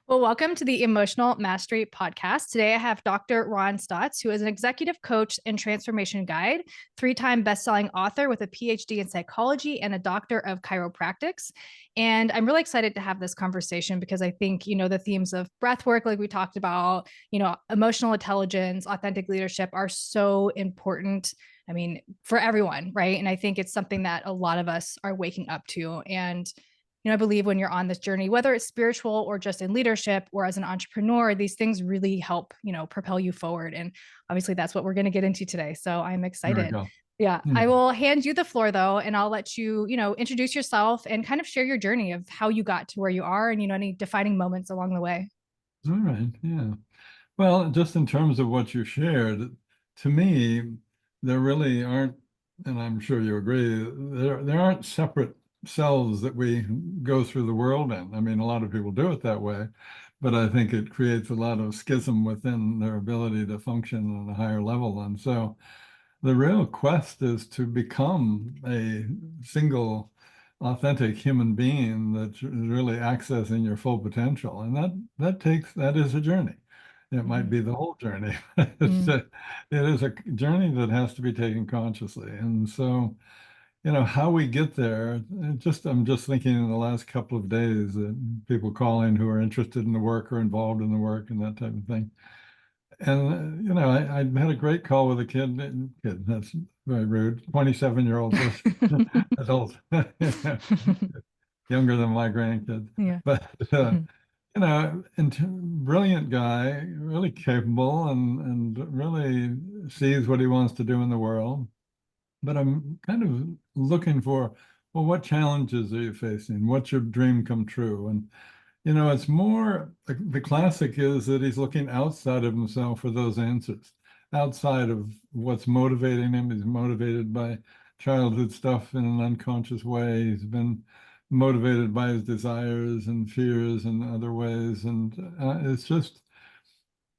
Well, welcome to the Emotional Mastery Podcast. Today I have Dr. Ron Stotts, who is an executive coach and transformation guide, three-time best-selling author with a PhD in psychology and a doctor of chiropractics. And I'm really excited to have this conversation because I think, the themes of breathwork, like we talked about, emotional intelligence, authentic leadership are so important. I mean, for everyone, right? And I think it's something that a lot of us are waking up to. And I believe when you're on this journey, whether it's spiritual or just in leadership or as an entrepreneur, these things really help, propel you forward. And obviously that's what we're going to get into today. So I'm There we excited. go. Yeah. Yeah. I will hand you the floor though, and I'll let you, introduce yourself and kind of share your journey of how you got to where you are and, any defining moments along the way. All right. Yeah. Well, just in terms of what you shared, to me, there really aren't, and I'm sure you agree, there aren't separate cells that we go through the world in. I mean, a lot of people do it that way, but I think it creates a lot of schism within their ability to function on a higher level. And so the real quest is to become a single authentic human being that's really accessing your full potential. And that is a journey. It might Mhm. be the whole journey. Mm. It is a journey that has to be taken consciously. And so, how we get there, I'm just thinking in the last couple of days that people calling who are interested in the work or involved in the work and that type of thing. And, I had a great call with a kid, that's very rude, 27-year-old adult, younger than my grandkids. Yeah. But, brilliant guy, really capable and really sees what he wants to do in the world. But I'm kind of looking for, well, what challenges are you facing? What's your dream come true? And it's more the classic is that he's looking outside of himself for those answers, outside of what's motivating him. He's motivated by childhood stuff in an unconscious way. He's been motivated by his desires and fears in other ways. And it's just,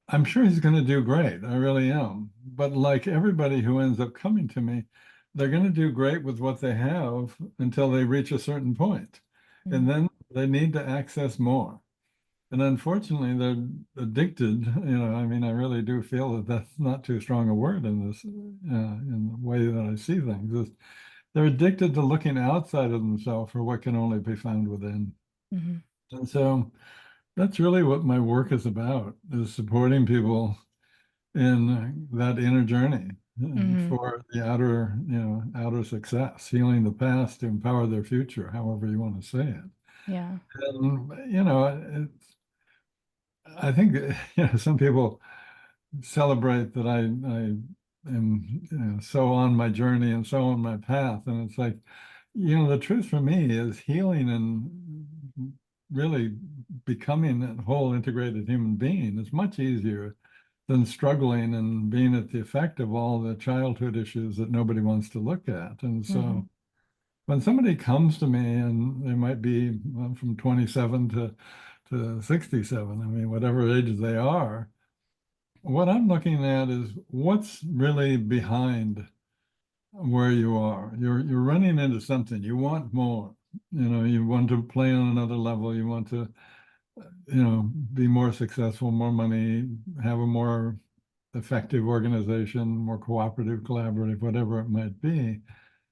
I'm sure he's going to do great. I really am. But like everybody who ends up coming to me, they're going to do great with what they have until they reach a certain point. And Mm. then they need to access more. And unfortunately, they're addicted. I mean, I really do feel that that's not too strong a word in this, in the way that I see things. They're addicted to looking outside of themselves for what can only be found within. Mhm. And so that's really what my work is about, is supporting people in that inner journey Mhm. for the outer success, healing the past to empower their future, however you want to say it. Yeah. And, I think some people celebrate that I am so on my journey and so on my path, and it's like the truth for me is healing and really becoming a whole integrated human being is much easier than struggling and being at the effect of all the childhood issues that nobody wants to look at. And Mhm. so when somebody comes to me and they might be from 27 to 67, I mean, whatever age they are, what I'm looking at is what's really behind where you are. You're running into something. You want more. You want to play on another level. You want to, be more successful, more money, have a more effective organization, more cooperative, collaborative, whatever it might be.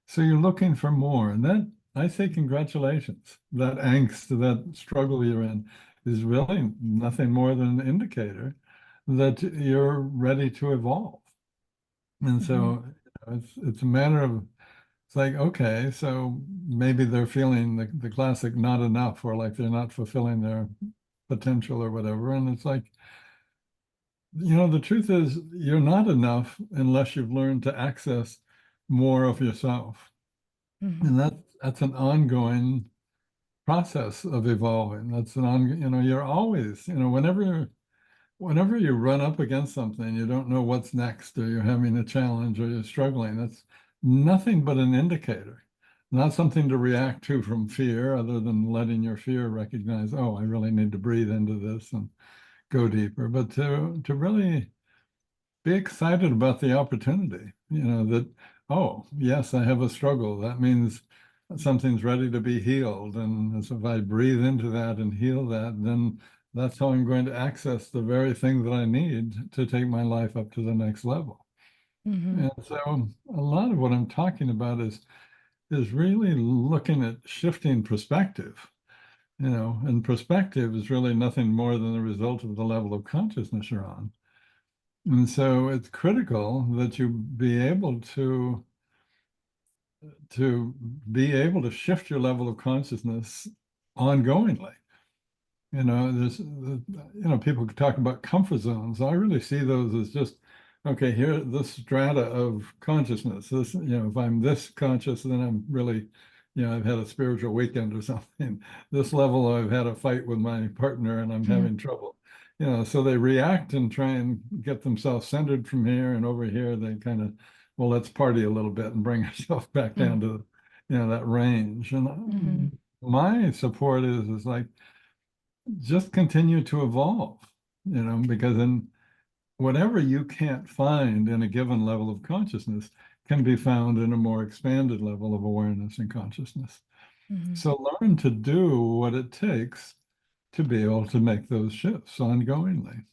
So you're looking for more. And that, I say, congratulations. That angst, that struggle you're in is really nothing more than an indicator that you're ready to evolve. And Mhm. so it's a matter of, it's like, okay, so maybe they're feeling the classic not enough, or like they're not fulfilling their potential or whatever. And it's like, the truth is you're not enough unless you've learned to access more of yourself. Mhm. And that's an ongoing process of evolving. That's an on, you're always, whenever you run up against something, you don't know what's next, or you're having a challenge, or you're struggling. That's nothing but an indicator, not something to react to from fear, other than letting your fear recognize, oh, I really need to breathe into this and go deeper, but to really be excited about the opportunity, that, oh, yes, I have a struggle. That means something's ready to be healed. And so if I breathe into that and heal that, then that's how I'm going to access the very thing that I need to take my life up to the next level. Mm-hmm. And so a lot of what I'm talking about is really looking at shifting perspective, and perspective is really nothing more than the result of the level of consciousness you're on. And so it's critical that you be able to be able to shift your level of consciousness ongoingly. People talk about comfort zones. I really see those as just, okay, here, this strata of consciousness. This, if I'm this conscious, then I'm really, I've had a spiritual weekend or something. This level, I've had a fight with my partner and I'm Mm-hmm. having trouble. So they react and try and get themselves centered from here, and over here they kind of, well, let's party a little bit and bring ourselves back down to, that range. And Mm-hmm. my support is like, just continue to evolve, because in whatever you can't find in a given level of consciousness can be found in a more expanded level of awareness and consciousness. Mm-hmm. So learn to do what it takes to be able to make those shifts ongoingly,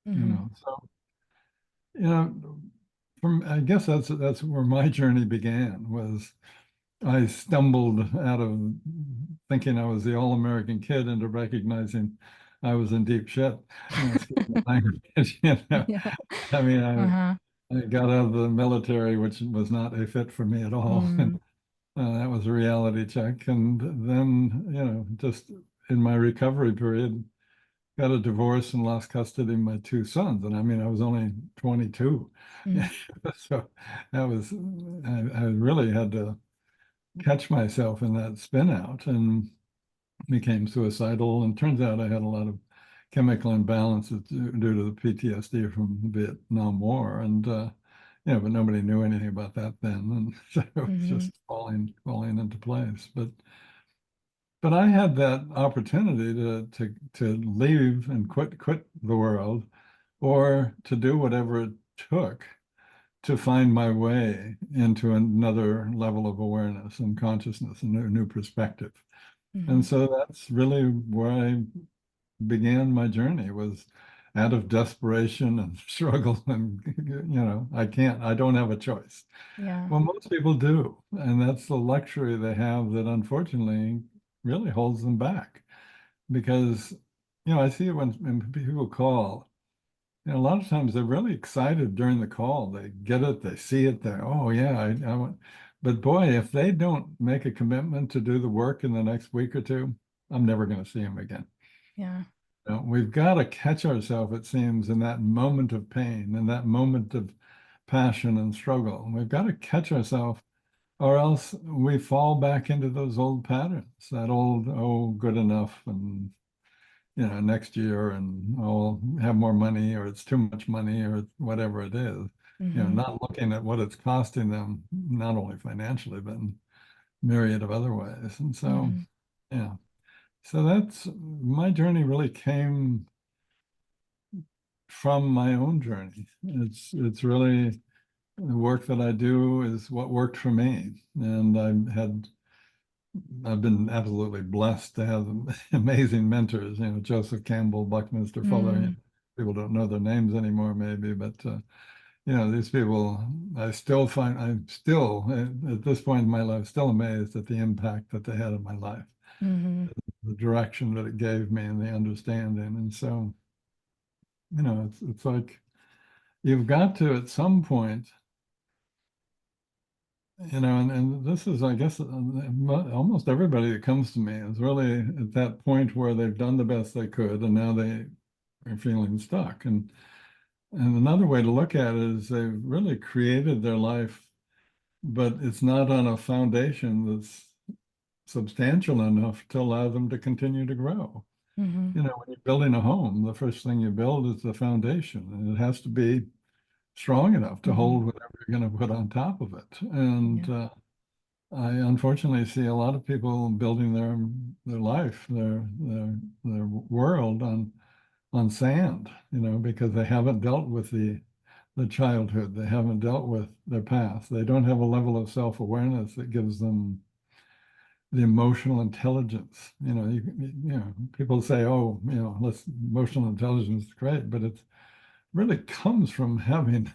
Mm-hmm. So, you know, I guess that's where my journey began. Was I stumbled out of thinking I was the all-American kid into recognizing I was in deep shit. Excuse my language. Yeah. I mean, Uh-huh. I got out of the military, which was not a fit for me at all. Mm-hmm. And that was a reality check. And then, just in my recovery period, got a divorce and lost custody of my two sons. And I mean, I was only 22. Mm-hmm. So that was, I really had to catch myself in that spin out and became suicidal. And turns out I had a lot of chemical imbalances due to the PTSD from the Vietnam War. And, but nobody knew anything about that then. And so it was Mm-hmm. just falling into place. But I had that opportunity to leave and quit the world, or to do whatever it took to find my way into another level of awareness and consciousness, a new perspective. Mm-hmm. And so that's really where I began my journey, was out of desperation and struggle. And, I don't have a choice. Yeah. Well, most people do. And that's the luxury they have that unfortunately really holds them back. Because, I see it when people call. A lot of times they're really excited during the call. They get it, they see it, they're, oh yeah, I want. But boy, if they don't make a commitment to do the work in the next week or two, I'm never going to see them again. Yeah. We've got to catch ourselves, it seems, in that moment of pain, in that moment of passion and struggle. We've got to catch ourselves, or else we fall back into those old patterns, that old, oh, good enough, and next year, and I'll have more money, or it's too much money, or whatever it is, Mm-hmm. not looking at what it's costing them, not only financially, but in myriad of other ways. And so, Mm-hmm. yeah, so that's my journey really came from my own journey. It's really the work that I do is what worked for me. And I've been absolutely blessed to have amazing mentors, Joseph Campbell, Buckminster Fuller. Mm-hmm. People don't know their names anymore, maybe, but these people, I'm still at this point in my life, still amazed at the impact that they had in my life, Mm-hmm. the direction that it gave me, and the understanding. And so, it's like you've got to at some point, and this is, I guess, almost everybody that comes to me is really at that point where they've done the best they could, and now they are feeling stuck. And another way to look at it is they've really created their life, but it's not on a foundation that's substantial enough to allow them to continue to grow. Mm-hmm. When you're building a home, the first thing you build is the foundation, and it has to be strong enough to Mm-hmm. hold whatever you're going to put on top of it. And Yeah. I unfortunately see a lot of people building their life, their world on sand, because they haven't dealt with the childhood. They haven't dealt with their past. They don't have a level of self-awareness that gives them the emotional intelligence. People say, oh, emotional intelligence is great, but it really comes from having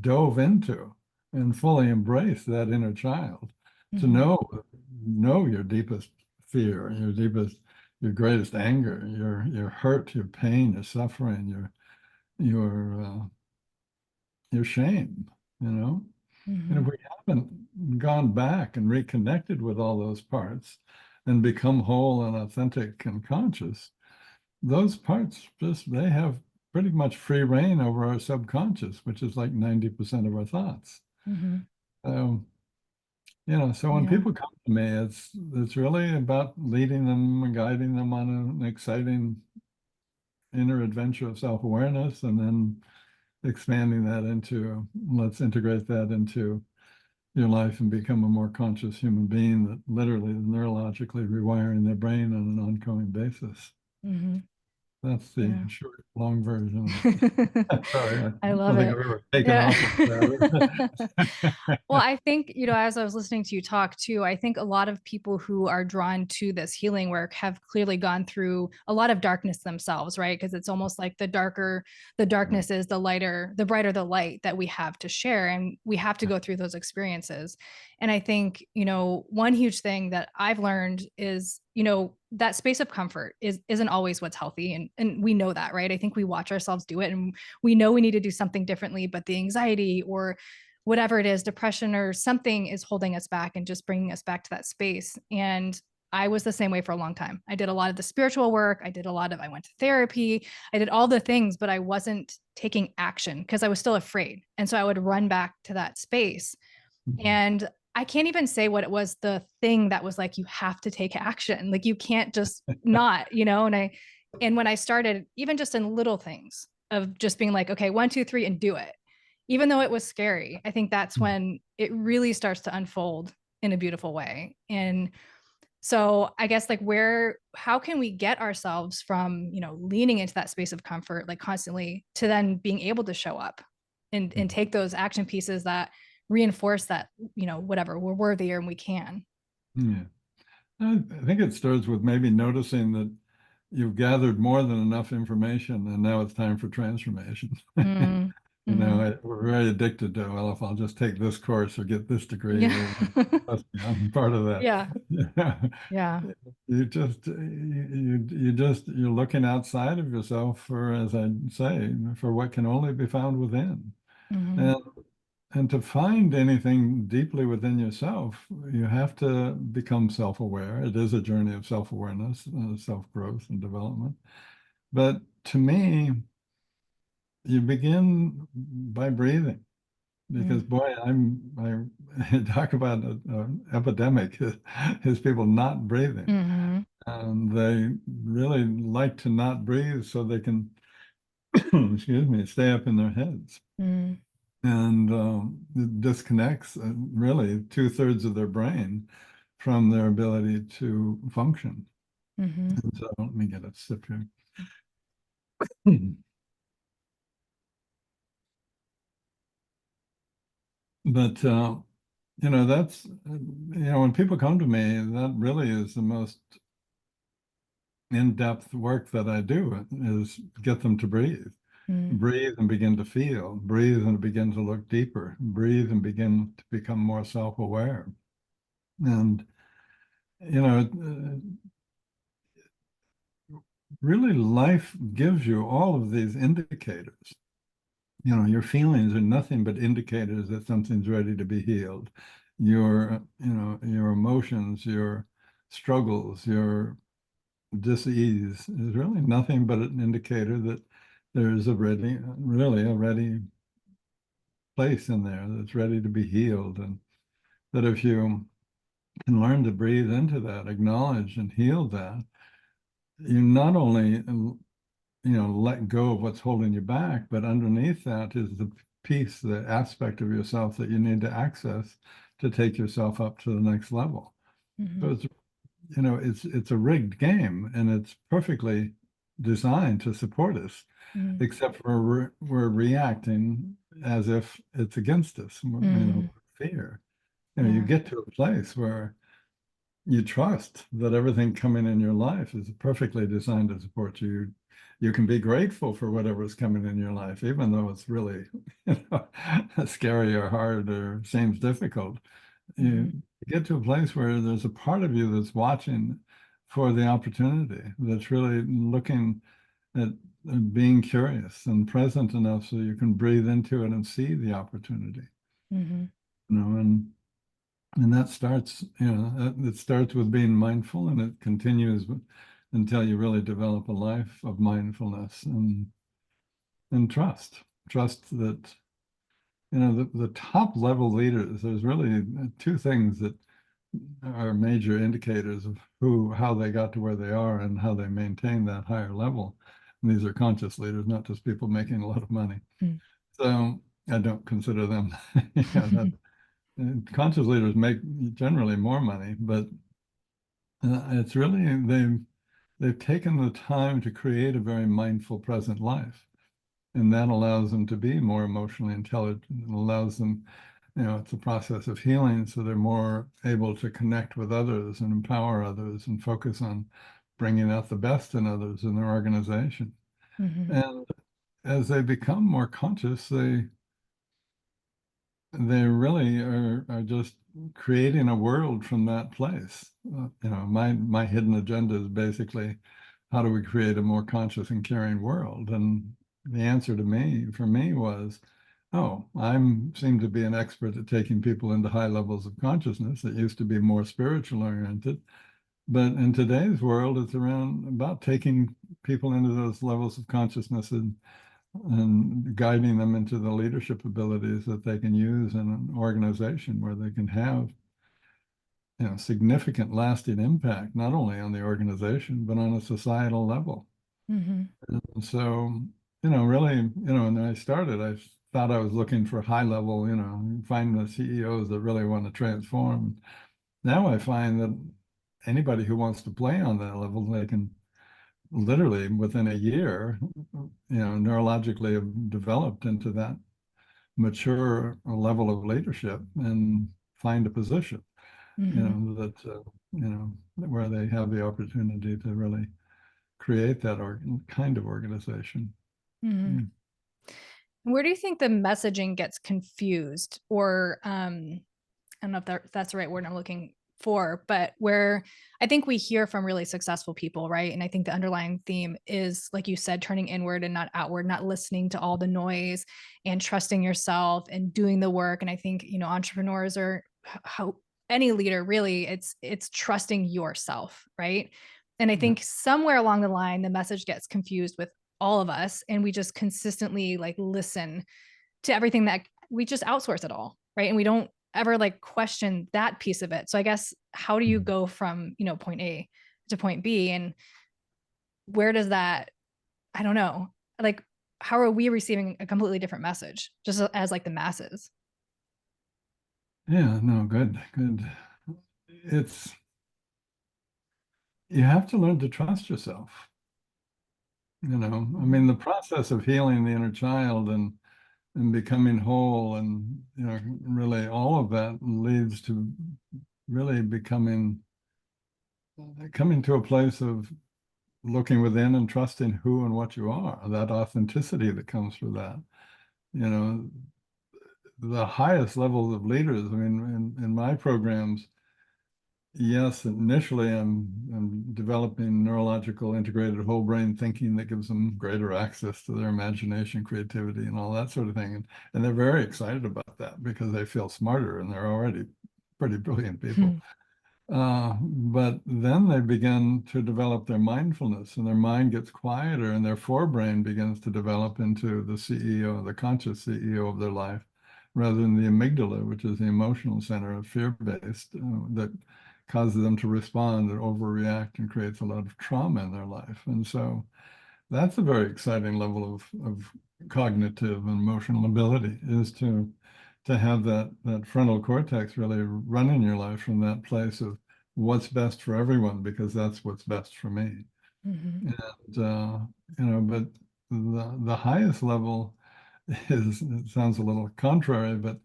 dove into and fully embraced that inner child to Mhm. know your deepest fear, your greatest anger, your hurt, your pain, your suffering, your shame, you know. And if Mhm. we haven't gone back and reconnected with all those parts and become whole and authentic and conscious, those parts they have pretty much free reign over our subconscious, which is like 90% of our thoughts. Mhm. So, so when Yeah. people come to me, it's really about leading them and guiding them on an exciting inner adventure of self-awareness, and then expanding that into, let's integrate that into your life and become a more conscious human being that literally is neurologically rewiring their brain on an ongoing basis. Mhm. That's the Yeah. short, long version. Sorry, I I love don't think it. I've ever taken Yeah. off like that. Well, I think, as I was listening to you talk too, I think a lot of people who are drawn to this healing work have clearly gone through a lot of darkness themselves, right? Because it's almost like the darker the darkness is, the lighter, the brighter the light that we have to share. And we have to go through those experiences. And I think, one huge thing that I've learned is, that space of comfort isn't always what's healthy. And we know that, right? I think we watch ourselves do it and we know we need to do something differently, but the anxiety or whatever it is, depression or something is holding us back and just bringing us back to that space. And I was the same way for a long time. I did a lot of the spiritual work. I went to therapy. I did all the things, but I wasn't taking action because I was still afraid. And so I would run back to that space. And I can't even say what it was, the thing that was like, you have to take action. Like you can't just not, and when I started, even just in little things of just being like, okay, 1, 2, 3, and do it. Even though it was scary, I think that's when it really starts to unfold in a beautiful way. And so I guess like how can we get ourselves from, leaning into that space of comfort, like constantly, to then being able to show up and take those action pieces that reinforce that, whatever, we're worthier and we can. Yeah. I think it starts with maybe noticing that you've gathered more than enough information and now it's time for transformation. Mm, mm-hmm. We're very addicted to, well, if I'll just take this course or get this degree, Yeah. I'm part of that. Yeah. Yeah. Yeah. You're looking outside of yourself for, as I say, for what can only be found within. Mm-hmm. And and to find anything deeply within yourself, you have to become self-aware. It is a journey of self-awareness, self-growth and development. But to me, you begin by breathing, because boy, I talk about an epidemic is people not breathing. Mm-hmm. And they really like to not breathe so they can, excuse me, stay up in their heads. Mm-hmm. And it disconnects really 2/3 of their brain from their ability to function. Mm-hmm. And so let me get a sip here. But that's when people come to me, that really is the most in-depth work that I do, is get them to breathe. Mm-hmm. Breathe and begin to feel. Breathe and begin to look deeper. Breathe and begin to become more self-aware. And you know, really life gives you all of these indicators. Your feelings are nothing but indicators that something's ready to be healed. Your emotions, your struggles, your dis-ease is really nothing but an indicator that there's really a ready place in there that's ready to be healed. And that if you can learn to breathe into that, acknowledge and heal that, you not only let go of what's holding you back, but underneath that is the piece, the aspect of yourself that you need to access to take yourself up to the next level. So Mm-hmm. it's a rigged game, and it's perfectly designed to support us, except for we're reacting as if it's against us, Mm-hmm. fear. You Yeah. get to a place where you trust that everything coming in your life is perfectly designed to support you. You can be grateful for whatever's coming in your life, even though it's really, scary or hard or seems difficult. You get to a place where there's a part of you that's watching for the opportunity, that's really looking at being curious and present enough so you can breathe into it and see the opportunity. Mm-hmm. You know, and that starts, it starts with being mindful, and it continues until you really develop a life of mindfulness and trust that, the top level leaders, there's really two things that are major indicators of how they got to where they are and how they maintain that higher level. And these are conscious leaders, not just people making a lot of money. Mm. So I don't consider them, that conscious leaders make generally more money, but it's really they've taken the time to create a very mindful present life, and that allows them to be more emotionally intelligent. It allows them, it's a process of healing, so they're more able to connect with others and empower others and focus on bringing out the best in others in their organization. Mm-hmm. And as they become more conscious, they really are just creating a world from that place. My hidden agenda is basically, how do we create a more conscious and caring world? And the answer for me was, oh, seem to be an expert at taking people into high levels of consciousness. It used to be more spiritual oriented, but in today's world, it's around about taking people into those levels of consciousness and guiding them into the leadership abilities that they can use in an organization where they can have, significant lasting impact, not only on the organization, but on a societal level. Mm-hmm. And so, really, when I started, I thought I was looking for high level, find the CEOs that really want to transform. Now I find that anybody who wants to play on that level, they can literally within a year, neurologically have developed into that mature level of leadership and find a position, Mm-hmm. where they have the opportunity to really create that kind of organization. Mm-hmm. Yeah. Where do you think the messaging gets confused, or I don't know if that's the right word I'm looking for, but where I think we hear from really successful people, right? And I think the underlying theme is, like you said, turning inward and not outward, not listening to all the noise and trusting yourself and doing the work. And I think, entrepreneurs or how any leader really, it's trusting yourself, right? And I think somewhere along the line, the message gets confused with all of us, and we just consistently like listen to everything that we just outsource it all, right? And we don't ever like question that piece of it. So I guess, how do you go from, point A to point B, and where does that, I don't know, like, how are we receiving a completely different message just as like the masses? Yeah, no, good, good. It's, you have to learn to trust yourself. I mean, the process of healing the inner child and becoming whole, and really all of that leads to really coming to a place of looking within and trusting who and what you are, that authenticity that comes through that. You know, the highest levels of leaders, I mean, in my programs, yes, initially I'm developing neurological integrated whole brain thinking that gives them greater access to their imagination, creativity, and all that sort of thing. And they're very excited about that because they feel smarter and they're already pretty brilliant people. But then they begin to develop their mindfulness, and their mind gets quieter, and their forebrain begins to develop into the CEO, the conscious CEO of their life, rather than the amygdala, which is the emotional center of fear-based, that causes them to respond and overreact and creates a lot of trauma in their life. And so that's a very exciting level of cognitive and emotional ability, is to have that frontal cortex really running your life from that place of what's best for everyone, because that's what's best for me. Mm-hmm. And but the highest level is, it sounds a little contrary, but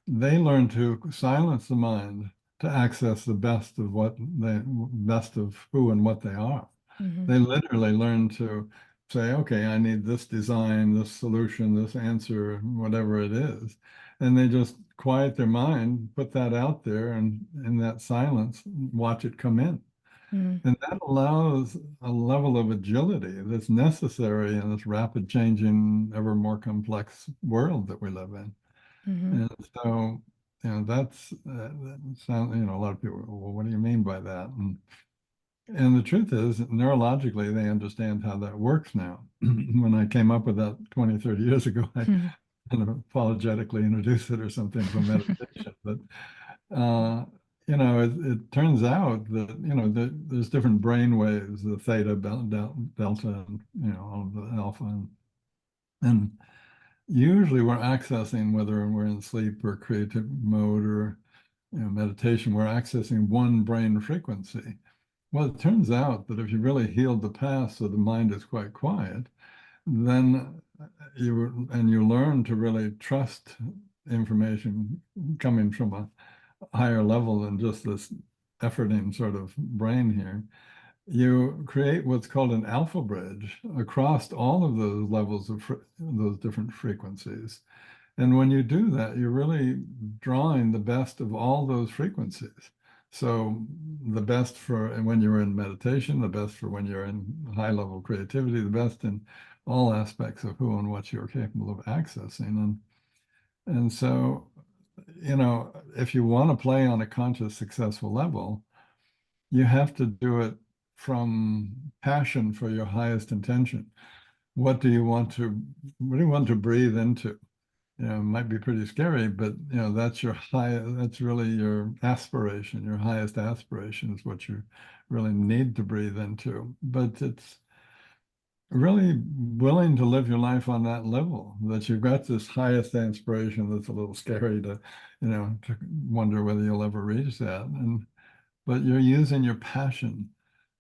they learn to silence the mind, to access the best of best of who and what they are. Mm-hmm. They literally learn to say, okay, I need this design, this solution, this answer, whatever it is. And they just quiet their mind, put that out there, and in that silence, watch it come in. Mm-hmm. And that allows a level of agility that's necessary in this rapid changing, ever more complex world that we live in. Mm-hmm. And so, that sounds, a lot of people, well, what do you mean by that? And the truth is, neurologically, they understand how that works now. When I came up with that 20, 30 years ago, I kind of apologetically introduced it or something from meditation. But, it turns out that, there's different brain waves, the theta, delta, and, all the alpha. And usually we're accessing, whether we're in sleep or creative mode or, meditation, we're accessing one brain frequency. Well, it turns out that if you really healed the past so the mind is quite quiet, then you learn to really trust information coming from a higher level than just this efforting sort of brain here. You create what's called an alpha bridge across all of those levels of those different frequencies. And when you do that, you're really drawing the best of all those frequencies. So the best for when you're in meditation, the best for when you're in high level creativity, the best in all aspects of who and what you're capable of accessing. And so, if you want to play on a conscious, successful level, you have to do it from passion for your highest intention. What do you want to breathe into? It might be pretty scary, but that's really your aspiration, your highest aspiration is what you really need to breathe into. But it's really willing to live your life on that level, that you've got this highest aspiration that's a little scary to wonder whether you'll ever reach that. But you're using your passion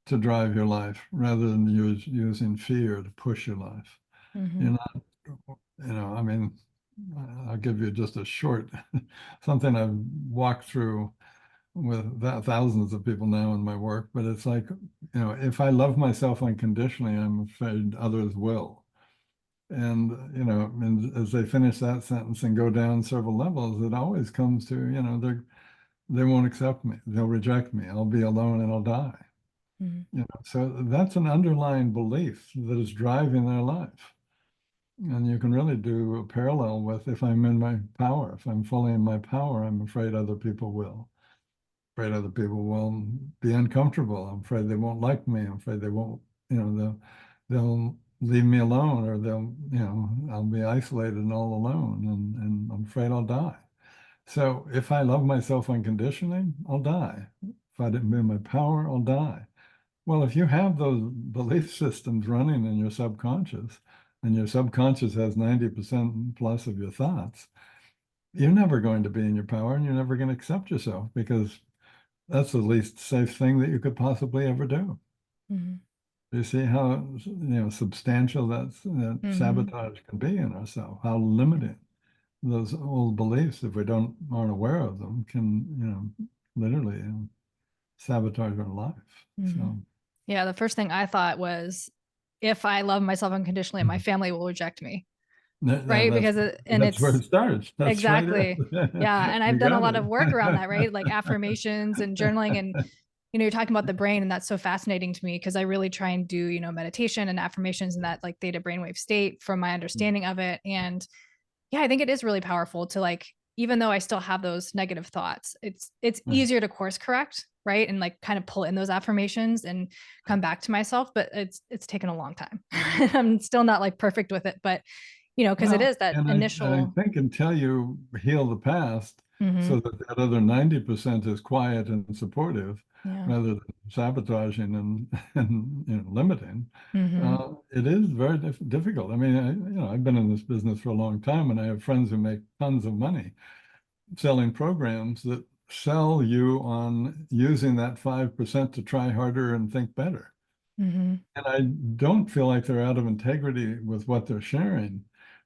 to drive your life rather than using fear to push your life. Mm-hmm. You're not, I mean, I'll give you just a short something I've walked through with thousands of people now in my work, but it's like, if I love myself unconditionally, I'm afraid others will. And as they finish that sentence and go down several levels, it always comes to, they won't accept me. They'll reject me. I'll be alone and I'll die. Mm-hmm. So that's an underlying belief that is driving their life. And you can really do a parallel with if I'm in my power, if I'm fully in my power, I'm afraid other people will. Afraid other people will be uncomfortable. I'm afraid they won't like me. I'm afraid they won't, they'll leave me alone or I'll be isolated and all alone and I'm afraid I'll die. So if I love myself unconditionally, I'll die. If I didn't be in my power, I'll die. Well, if you have those belief systems running in your subconscious, and your subconscious has 90% plus of your thoughts, you're never going to be in your power and you're never going to accept yourself because that's the least safe thing that you could possibly ever do. Mm-hmm. You see how substantial that Mm-hmm. sabotage can be in ourselves, how limiting those old beliefs, if we aren't aware of them, can literally sabotage our life. Mm-hmm. So Yeah, the first thing I thought was if I love myself unconditionally, my family will reject me. Right. that's And that's where it's it starts. That's right. exactly. Yeah. And You I've done a got lot of work around that, it. right? Like affirmations and journaling. And, you're talking about the brain, and that's so fascinating to me because I really try and do, meditation and affirmations in that like theta brainwave state from my understanding of it. And yeah, I think it is really powerful to like, even though I still have those negative thoughts, it's easier to course correct, right? And like kind of pull in those affirmations and come back to myself. But it's taken a long time. I'm still not like perfect with it, but because it Well, is that and I initial. think until you heal the past, Mm-hmm. so that other 90% is quiet and supportive, Yeah. rather than sabotaging and limiting, Mm-hmm. it is very difficult. I mean, I've been in this business for a long time, and I have friends who make tons of money selling programs that sell you on using that 5% to try harder and think better. Mm-hmm. And I don't feel like they're out of integrity with what they're sharing,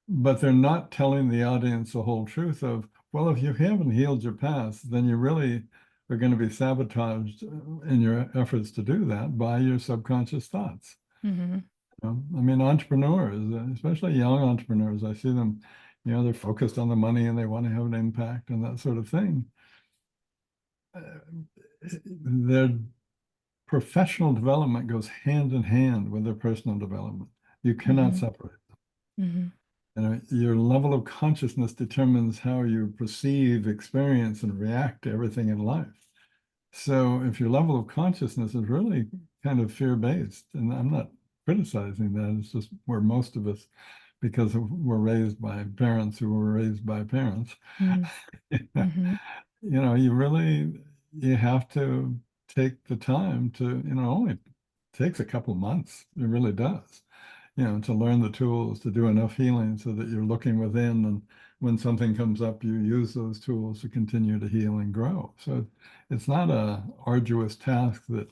but they're not telling the audience the whole truth of, well, if you haven't healed your past, then you really are going to be sabotaged in your efforts to do that by your subconscious thoughts. Mm-hmm. I mean, entrepreneurs, especially young entrepreneurs, I see them, they're focused on the money and they want to have an impact and that sort of thing. Their professional development goes hand in hand with their personal development. You cannot Mm-hmm. separate Mm-hmm. them. Your level of consciousness determines how you perceive, experience, and react to everything in life. So if your level of consciousness is really kind of fear-based, and I'm not criticizing that, it's just where most of us, because we're raised by parents who were raised by parents, Mm-hmm. you have to take the time to, only takes a couple of months. It really does, to learn the tools, to do enough healing so that you're looking within, and when something comes up, you use those tools to continue to heal and grow. So it's not a arduous task that,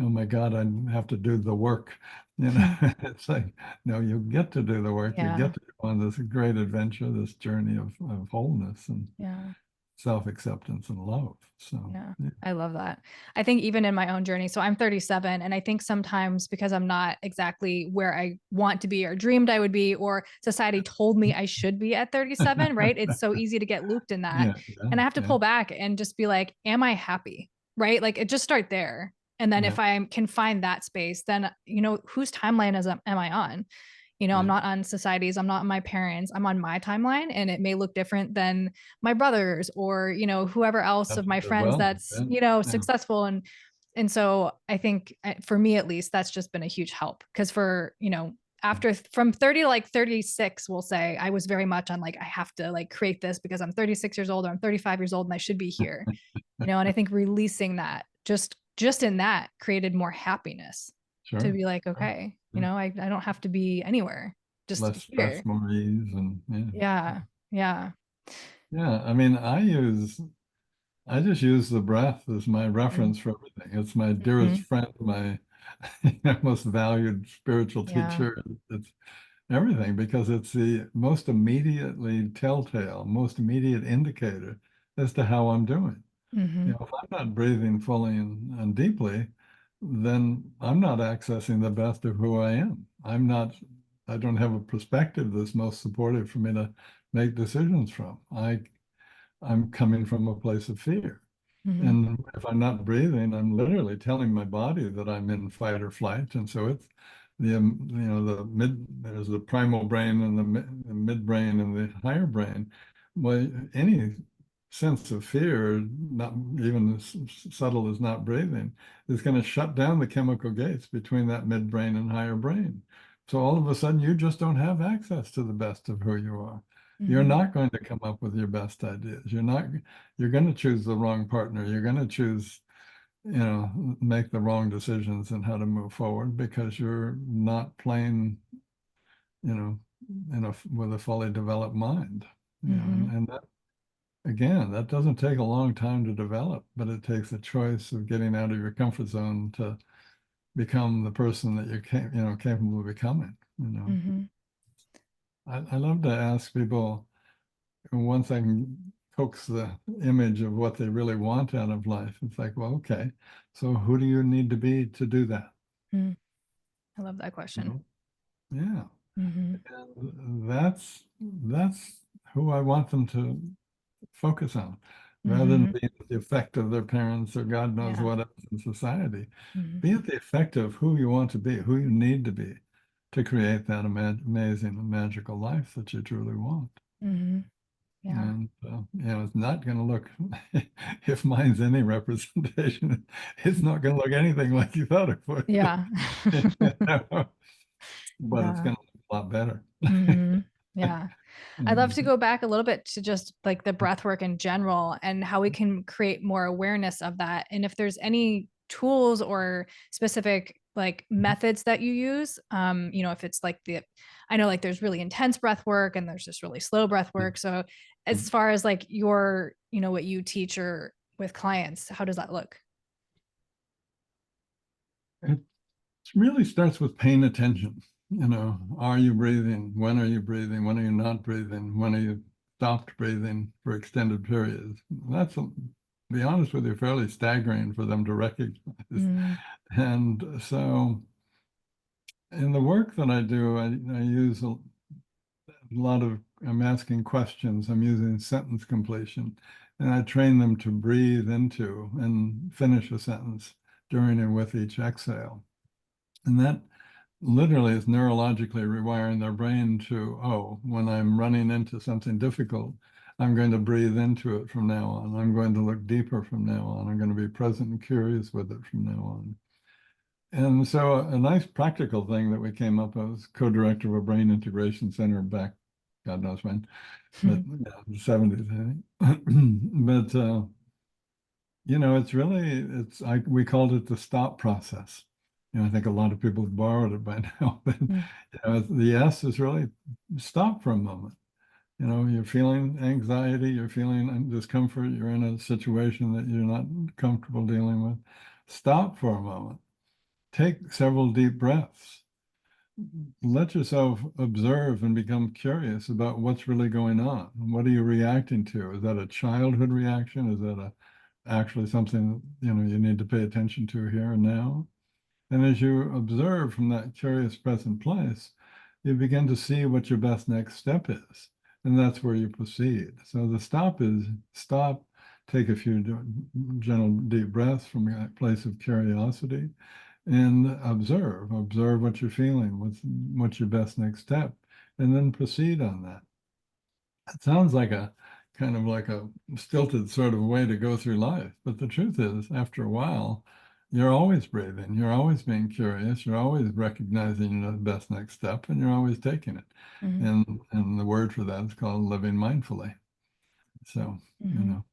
oh my God, I have to do the work. It's like, no, you get to do the work. You Yeah. get to go on this great adventure, this journey of wholeness and Yeah. self-acceptance and love. So Yeah, I love that. I think even in my own journey, so I'm 37, and I think sometimes because I'm not exactly where I want to be or dreamed I would be, or society told me I should be at 37, right? It's so easy to get looped in that. yeah, yeah, And I have to yeah, pull back and just be like, am I happy? Right? Like it just start there. And then yeah, if I can find that space, then, whose timeline am I on? I'm yeah. not on society's, I'm not on my parents, I'm on my timeline, and it may look different than my brothers or, whoever else of my Absolutely. friends Well, that's, yeah, yeah. successful. And so I think for me, at least, that's just been a huge help because for, after from 30 to like 36, we'll say I was very much on like, I have to like create this because I'm 36 years old or I'm 35 years old and I should be here, and I think releasing that just in that created more happiness to Sure. be like, Sure. okay, Yeah. I don't have to be anywhere, just Less stress, here. more ease, and yeah. Yeah. Yeah. Yeah. I mean, I just use the breath as my Mhm. reference for everything. It's my dearest Mhm. friend, my most valued spiritual Yeah. teacher. It's everything because it's the most immediately telltale, most immediate indicator as to how I'm doing. Mhm. If I'm not breathing fully and deeply, then I'm not accessing the best of who I am. I don't have a perspective that's most supportive for me to make decisions from. I'm coming from a place of fear. Mhm. And if I'm not breathing, I'm literally telling my body that I'm in fight or flight. And so it's there's the primal brain and the midbrain and the higher brain. Well, any sense of fear, not even as subtle as not breathing, is going to shut down the chemical gates between that midbrain and higher brain. So all of a sudden, you just don't have access to the best of who you are. You're Mhm. not going to come up with your best ideas. You're going to choose the wrong partner. You're going to choose, make the wrong decisions and how to move forward because you're not playing, you know, with a fully developed mind. Mhm. And that, again, that doesn't take a long time to develop, but it takes a choice of getting out of your comfort zone to become the person that you're capable of becoming. Mhm. I love to ask people, once I can coax the image of what they really want out of life, it's like, well, okay, so who do you need to be to do that? Mhm. I love that You question. know? Yeah. Mhm. And that's who I want them to focus on, rather than Mhm. being at the effect of their parents or God knows Yeah. what else in society. Mhm. Be at the effect of who you want to be, who you need to be to create that amazing and magical life that you truly want. Mhm. Yeah. And it's not going to look, if mine's any representation, it's not going to look anything like you thought it would. Yeah. But it's Yeah. going to look a lot better. Mhm. Yeah. I'd love to And go back a little bit to just like the breath work in general and how we can create more awareness of that. And if there's any tools or specific like methods that you use, if it's like I know like there's really intense breath work and there's just really slow breath work. So as far as like your, what you teach or with clients, how does that look? it really starts with paying attention. Are you breathing? When are you breathing? When are you not breathing? When are you stopped breathing for extended periods? That's be honest with you, fairly staggering for them to recognize. Mm, And so in the work that I do, I use a lot of, I'm asking questions, I'm using sentence completion, and I train them to breathe into and finish a sentence during and with each exhale. And that literally is neurologically rewiring their brain to, oh, when I'm running into something difficult, I'm going to breathe into it from now on. I'm going to look deeper from now on. I'm going to be present and curious with it from now on. And so a nice practical thing that we came up with, I was co-director of a brain integration center back, God knows when, but yeah, the 70s, I think. But you know, it's really, we called it the stop process. You know, I think a lot of people have borrowed it by now, but mm, you know, the S is really stop for a moment. You know, you're feeling anxiety, you're feeling discomfort, you're in a situation that you're not comfortable dealing with. Stop for a moment. Take several deep breaths. Let yourself observe and become curious about what's really going on. What are you reacting to? Is that a childhood reaction? Is that actually something you know you need to pay attention to here and now? And as you observe from that curious present place, you begin to see what your best next step is. And that's where you proceed. So the stop is stop, take a few gentle deep breaths from a place of curiosity, and observe what you're feeling, what's your best next step, and then proceed on that. It sounds like a kind of like a stilted sort of way to go through life, but the truth is, after a while, you're always breathing, you're always being curious, you're always recognizing the best next step, and you're always taking it. mm, And the word for that is called living mindfully. So, you mm, know,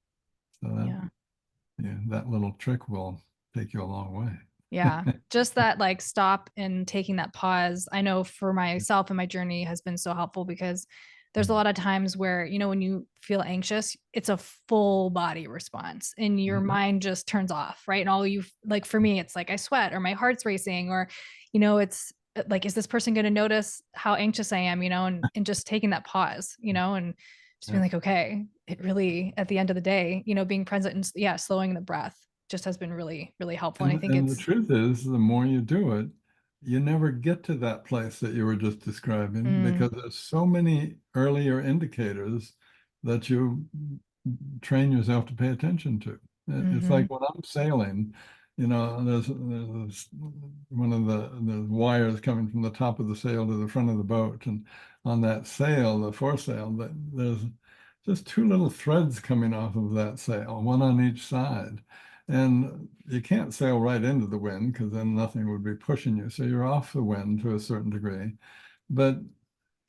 so that yeah. yeah, that little trick will take you a long Yeah. way. Just that like stop and taking that pause. I know for myself and my journey has been so helpful because there's a lot of times where, when you feel anxious, it's a full body response and your Mhm. mind just turns off, right? And all you like for me, it's like I sweat or my heart's racing or, it's like, is this person going to notice how anxious I am, and just taking that pause, and just Yeah. being like, okay, it really, at the end of the day, being present and yeah, slowing the breath just has been really, really helpful. And I think And the it's, truth is, the more you do it, you never get to that place that you were just describing mm, because there's so many earlier indicators that you train yourself to pay attention to. It's mm-hmm, like when I'm sailing, you know, there's one of the wires coming from the top of the sail to the front of the boat, and on that sail, the foresail, there's just two little threads coming off of that sail, one on each side. And you can't sail right into the wind because then nothing would be pushing you. So you're off the wind to a certain degree. But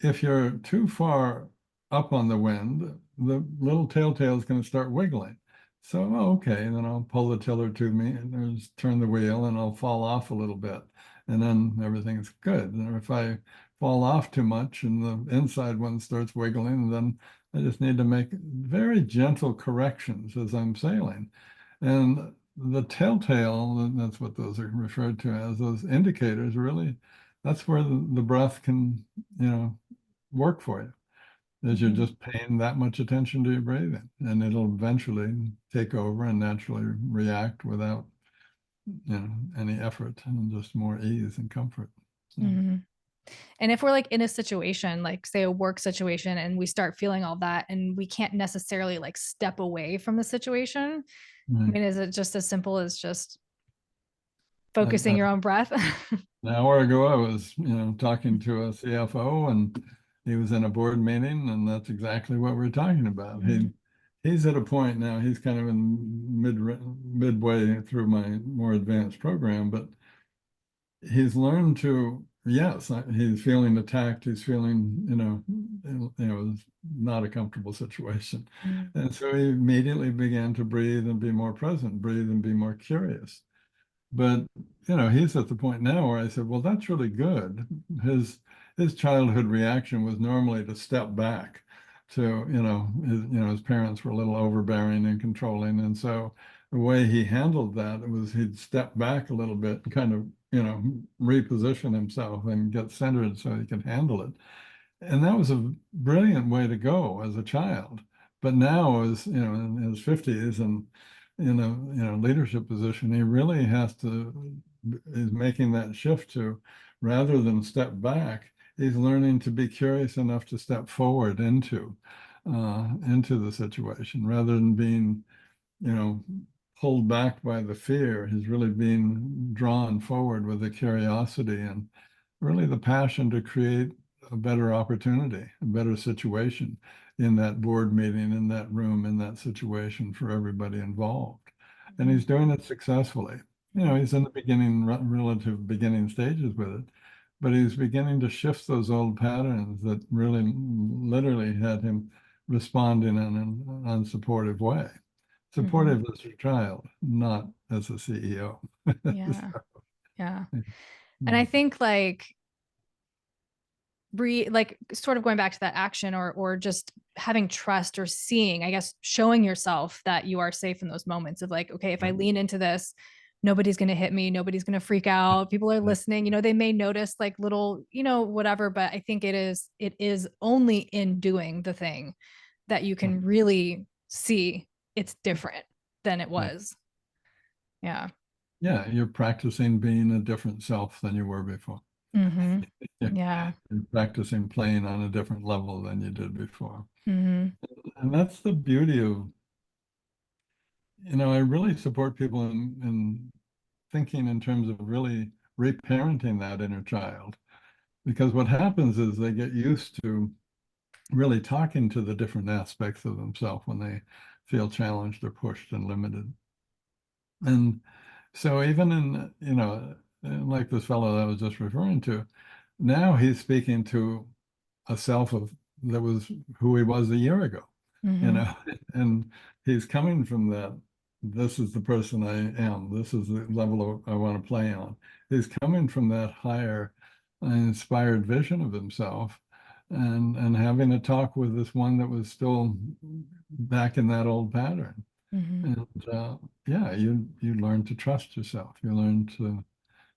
if you're too far up on the wind, the little telltale is going to start wiggling. So, oh, okay, and then I'll pull the tiller to me and just turn the wheel and I'll fall off a little bit. And then everything's good. And if I fall off too much and the inside one starts wiggling, then I just need to make very gentle corrections as I'm sailing. And the telltale, that's what those are referred to as, those indicators really, that's where the breath can, work for you, is you're mm-hmm, just paying that much attention to your breathing, and it'll eventually take over and naturally react without, any effort and just more ease and comfort. So, mm-hmm. And if we're like in a situation, like say a work situation, and we start feeling all that and we can't necessarily like step away from the situation, I right. mean, is it just as simple as just I, focusing your own breath? An hour ago, I was, talking to a CFO, and he was in a board meeting, and that's exactly what we're talking about. Mm, He's at a point now. He's kind of in midway through my more advanced program, but he's learned to, yes, he's feeling attacked. He's feeling, it's not a comfortable situation, mm, and so he immediately began to breathe and be more present, breathe and be more curious. But he's at the point now where I said, well, that's really good. His childhood reaction was normally to step back to, his parents were a little overbearing and controlling. And so the way he handled that was he'd step back a little bit and kind of, reposition himself and get centered so he could handle it. And that was a brilliant way to go as a child. But now, as in his 50s, and in a leadership position, he really is making that shift to, rather than step back, he's learning to be curious enough to step forward into the situation rather than being, pulled back by the fear. He's really being drawn forward with the curiosity and really the passion to create a better opportunity, a better situation in that board meeting, in that room, in that situation for everybody involved. And he's doing it successfully. He's in the relative beginning stages with it, but he's beginning to shift those old patterns that really literally had him respond in an unsupportive way. Supportive as a child, not as a CEO. Yeah. Yeah. And I Mm. think like sort of going back to that action or just having trust or seeing, I guess, showing yourself that you are safe in those moments of like, okay, if I lean into this, nobody's going to hit me. Nobody's going to freak out. People are listening, they may notice like little, whatever, but I think it is only in doing the thing that you can really see it's different than it was. Yeah. Yeah, you're practicing being a different self than you were before. Mm-hmm. You're Yeah. practicing playing on a different level than you did before. Mm-hmm. And that's the beauty of, I really support people in thinking in terms of really reparenting that inner child. Because what happens is they get used to really talking to the different aspects of themselves when they feel challenged or pushed and limited. And so even in, like this fellow that I was just referring to, now he's speaking to a self of that was who he was a year ago, you Mm-hmm. know, and he's coming from that. This is the person I am. This is the level I want to play on. He's coming from that higher, inspired vision of himself, and having a talk with this one that was still back in that old pattern. Mm-hmm. And yeah, you learn to trust yourself. You learn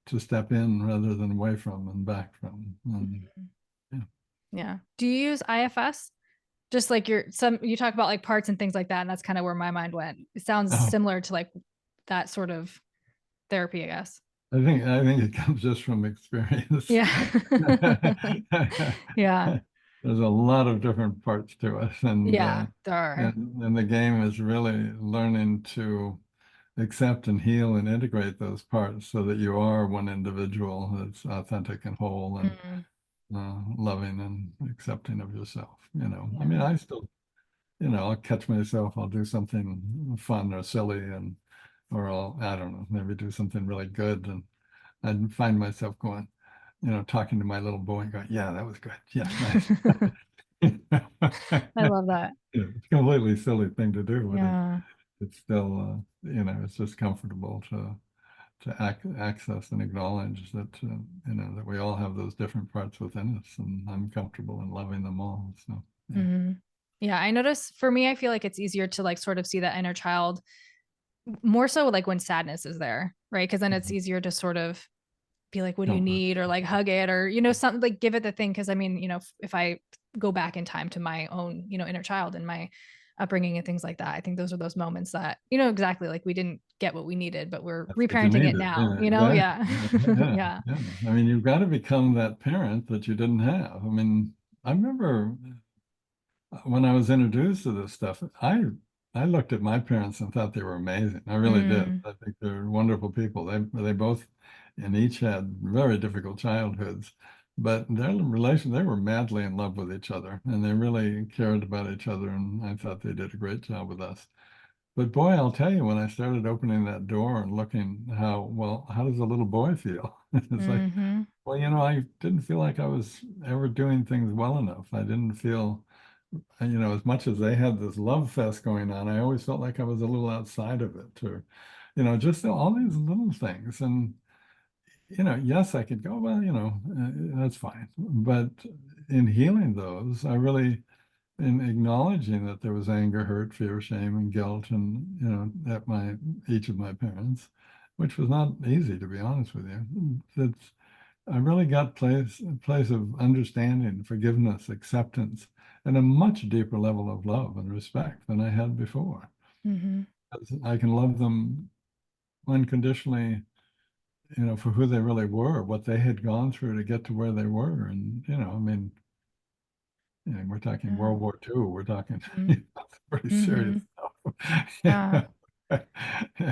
to step in rather than away from and back from. And Mm-hmm. yeah. Yeah. Do you use IFS? Just like you talk about like parts and things like that, and that's kind of where my mind went. It sounds Oh, similar to like that sort of therapy, I guess. I think it comes just from experience. Yeah. Yeah. There's a lot of different parts to it, and Yeah, there are. and the game is really learning to accept and heal and integrate those parts so that you are one individual that's authentic and whole and Mm, loving and accepting of yourself. I mean, yeah. I still, I'll catch myself, I'll do something fun or silly or I don't know, maybe do something really good. And I'd find myself going, talking to my little boy and going, yeah, that was good. Yeah, nice. I love that. It's a completely silly thing to do, but Yeah. it's still, it's just comfortable to access and acknowledge that, that we all have those different parts within us, and I'm comfortable in loving them all. So, yeah. Hmm. Yeah. I notice for me, I feel like it's easier to like sort of see that inner child more so like when sadness is there, right? Because then it's Mhm. easier to sort of be like, what do you Comfort. need? Or like hug it or, something like give it the thing. Cause I mean, if I go back in time to my own, inner child and my upbringing and things like that, I think those are those moments that, exactly like we didn't get what we needed, but we're That's what you reparenting it needed. now, Yeah, exactly. Yeah. Yeah, yeah, Yeah. yeah. I mean, you've got to become that parent that you didn't have. I mean, I remember when I was introduced to this stuff, I looked at my parents and thought they were amazing. I really did. Mm, I think they're wonderful people. They both and each had very difficult childhoods, but they were madly in love with each other, and they really cared about each other, and I thought they did a great job with us. But boy, I'll tell you, when I started opening that door and looking how does a little boy feel? It's like, mm-hmm. well, I didn't feel like I was ever doing things well enough. I didn't feel, as much as they had this love fest going on, I always felt like I was a little outside of it, or, just all these little things. And, yes, I could go, well, that's fine. But in healing those, I really, in acknowledging that there was anger, hurt, fear, shame, and guilt, and at each of my parents, which was not easy, to be honest with you. That's I really got a place of understanding, forgiveness, acceptance, and a much deeper level of love and respect than I had before. Mm-hmm. I can love them unconditionally, for who they really were, what they had gone through to get to where they were. And, I mean, we're talking Yeah. World War II, we're talking Mhm. pretty serious Mhm. stuff. Yeah.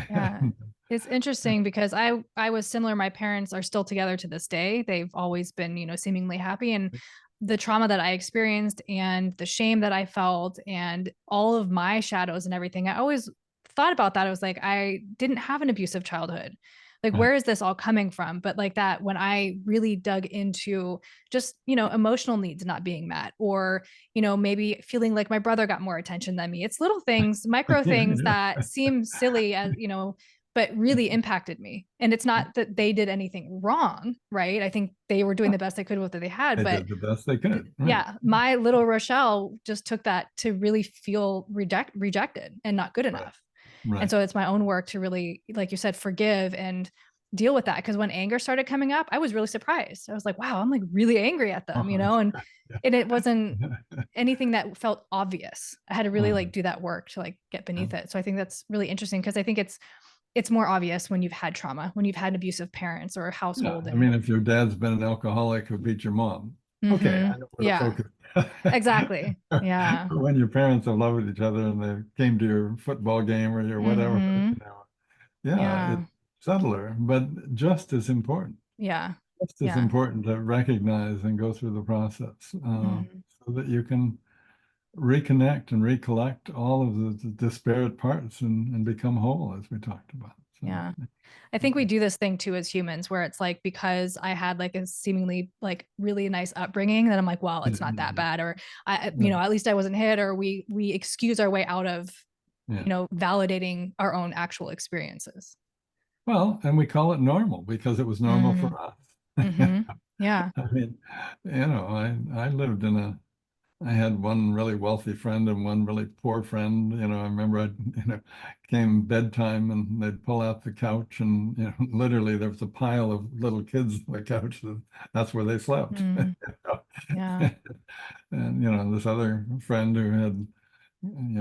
Yeah. And, It's interesting because I was similar. My parents are still together to this day. They've always been, seemingly happy. And the trauma that I experienced and the shame that I felt and all of my shadows and everything, I always thought about that. I was like, I didn't have an abusive childhood. Like, right, where is this all coming from? But like that, when I really dug into just, emotional needs not being met, or, maybe feeling like my brother got more attention than me. It's little things, micro yeah, things yeah. that seem silly as, but really impacted me. And it's not that they did anything wrong, right? I think they were doing the best they could with what they had. They But did the best they could, right? yeah, my little Rochelle just took that to really feel rejected and not good Right, enough. And right. so it's my own work to really, like you said, forgive and deal with that. Because when anger started coming up, I was really surprised. I was like, wow, I'm like really angry at them, Oh, and it wasn't yeah. anything that felt obvious. I had to really like do that work to like get Yeah. beneath it. So I think that's really interesting because I think it's more obvious when you've had trauma, when you've had abusive parents or a Yeah, household. I And mean, if your dad's been an alcoholic who beat your mom, okay, I know where to yeah, focus. exactly. Yeah. But when your parents have loved each other and they came to your football game or your whatever, hmm yeah, it's Yeah. subtler, but just as important. Yeah. Just as Yeah. important to recognize and go through the process hmm so that you can reconnect and recollect all of the disparate parts and become whole, as we talked about. So, Yeah. I think we do this thing too as humans where it's like because I had like a seemingly like really nice upbringing that I'm like, well, it's not that bad, or right. at least I wasn't hit, or we excuse our way out of, Yeah. validating our own actual experiences. Well, and we call it normal because it was normal Mm-hmm. for us. Mm-hmm. Yeah. I mean, I lived in I had one really wealthy friend and one really poor friend. I remember came bedtime and they'd pull out the couch and, literally there was a pile of little kids on the couch. That's where they slept. Mm, yeah. And, this other friend who had,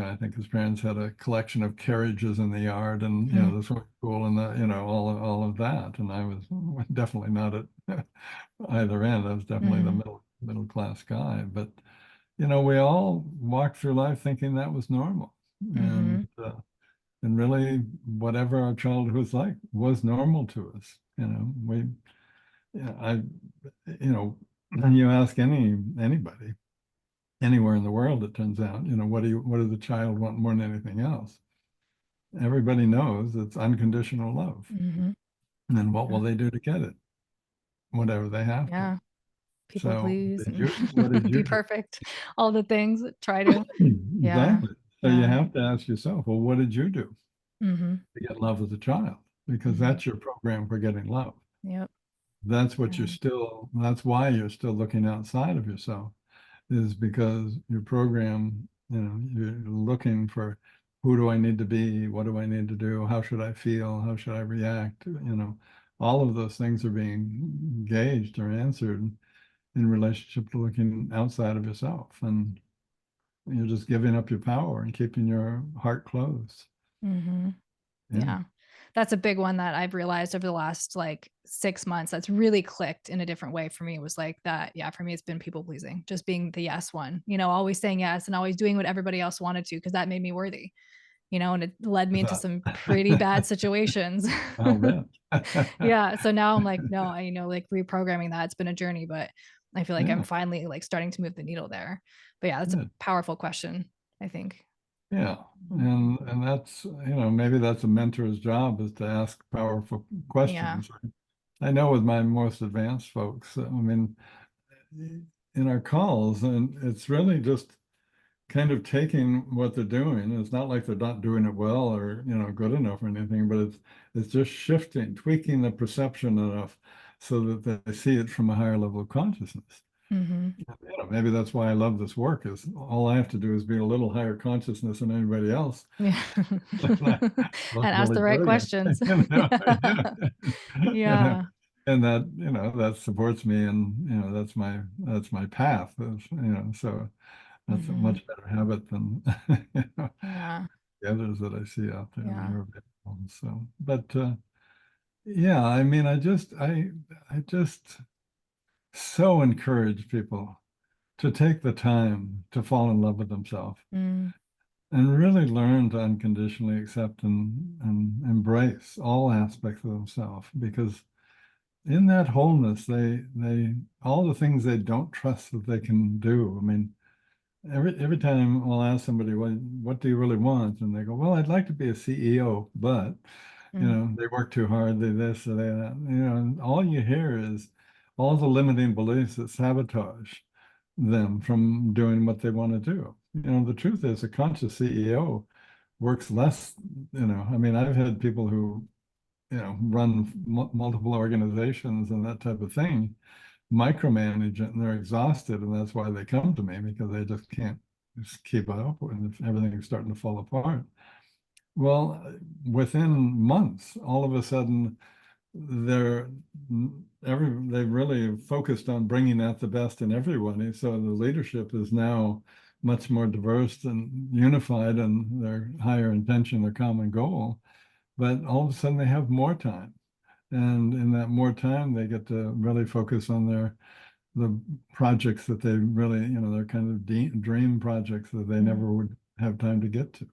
I think his parents had a collection of carriages in the yard and, Mm, the swimming pool and all of that. And I was definitely not at either end. I was definitely the mm, middle class guy. But, we all walked through life thinking that was normal. mm-hmm. And really, whatever our childhood was like was normal to us. Yeah, when you ask anybody, anywhere in the world, it turns out, what does the child want more than anything else? Everybody knows it's unconditional love. Mm-hmm. And then what will Yeah. they do to get it? Whatever they have to. Yeah. People So please and what did you be do? perfect. All the things try to. Yeah. Exactly. So you Yeah. have to ask yourself, well, what did you do Mm-hmm. to get love as a child? Because Mm-hmm. that's your program for getting love. Yep. Yeah. That's why you're still looking outside of yourself, is because your program, you're looking for who do I need to be? What do I need to do? How should I feel? How should I react? All of those things are being gauged or answered in relationship to looking outside of yourself. And you're just giving up your power and keeping your heart closed. Mm-hmm. Yeah. Yeah. That's a big one that I've realized over the last like 6 months that's really clicked in a different way for me. It was like that. Yeah. For me, it's been people pleasing, just being the yes one, always saying yes and always doing what everybody else wanted to, because that made me worthy, and it led me into That. some pretty bad situations. I'll bet. Yeah. So now I'm like, no, like reprogramming that. It's been a journey, but I feel like I'm Yeah, finally like starting to move the needle there. But yeah, that's a good. powerful question, I think. Yeah. And that's, maybe that's a mentor's job is to ask powerful Yeah. questions. I know with my most advanced folks, I mean, in our calls, and it's really just kind of taking what they're doing. It's not like they're not doing it well or, good enough or anything, but it's just shifting, tweaking the perception enough so that they see it from a higher level of consciousness. Mm-hmm. Maybe that's why I love this work is all I have to do is be a little higher consciousness than anybody else. Yeah. I And look ask really the right brilliant. questions. Yeah. Yeah. And that, that supports me and, that's my path. So that's a hmm much better habit than, Yeah. the others that I see out there when Yeah. they're available. So, but yeah, I mean, I just so encourage people to take the time to fall in love with themselves Mm, and really learn to unconditionally accept and embrace all aspects of themselves, because in that wholeness, they all the things they don't trust that they can do. I mean, every time I'll ask somebody, what do you really want? And they go, well, I'd like to be a CEO, but mm, they work too hard, they this or they that. And all you hear is all the limiting beliefs that sabotage them from doing what they want to do. The truth is a conscious CEO works less, I mean, I've had people who, run multiple organizations and that type of thing, micromanage it, and they're exhausted, and that's why they come to me, because they just can't just keep up and everything's starting to fall apart. Well, within months, all of a sudden, they're they really focused on bringing out the best in everyone. So the leadership is now much more diverse and unified in their higher intention, their common goal. But all of a sudden, they have more time, and in that more time, they get to really focus on the projects that they really, they're kind of dream projects that they mm, never would have time to get to.